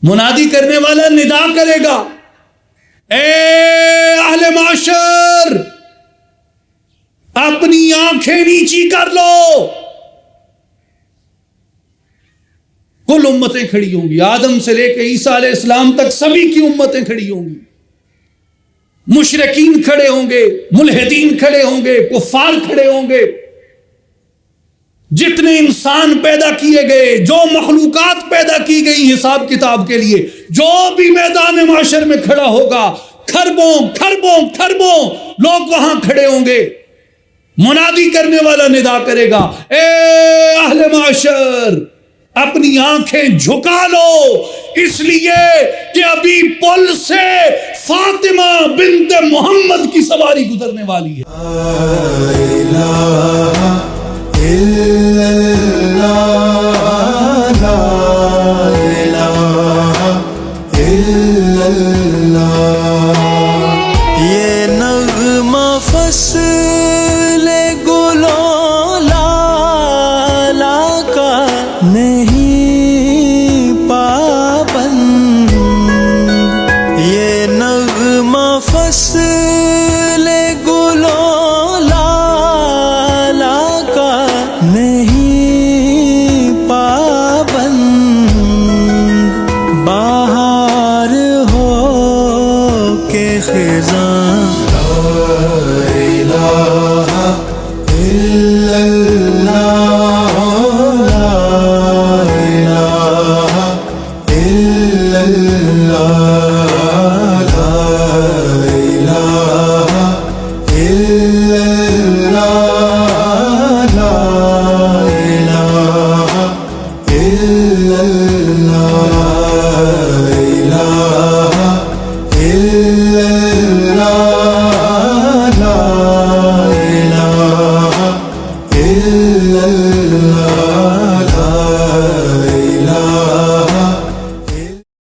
منادی کرنے والا ندا کرے گا، اے اہل معاشر اپنی آنکھیں نیچی کر لو. کل امتیں کھڑی ہوں گی، آدم سے لے کے عیسیٰ علیہ السلام تک سبھی کی امتیں کھڑی ہوں گی. مشرکین کھڑے ہوں گے، ملحدین کھڑے ہوں گے، کفار کھڑے ہوں گے. جتنے انسان پیدا کیے گئے، جو مخلوقات پیدا کی گئی حساب کتاب کے لیے، جو بھی میدان معاشر میں کھڑا ہوگا، کھربوں کھربوں کھربوں لوگ وہاں کھڑے ہوں گے. منادی کرنے والا ندا کرے گا، اے اہل معاشر اپنی آنکھیں جھکا لو، اس لیے کہ ابھی پل سے فاطمہ بنت محمد کی سواری گزرنے والی ہے. یہ نغمہ فصل گلوں لالا کا نہیں پابند، یہ نغمہ فصل گلوں لالا کا نہیں پابند. بہار ہو کے خزاں لا الہ الا اللہ، لا الہ الا اللہ، لا الہ الا اللہ، لا الہ الا اللہ.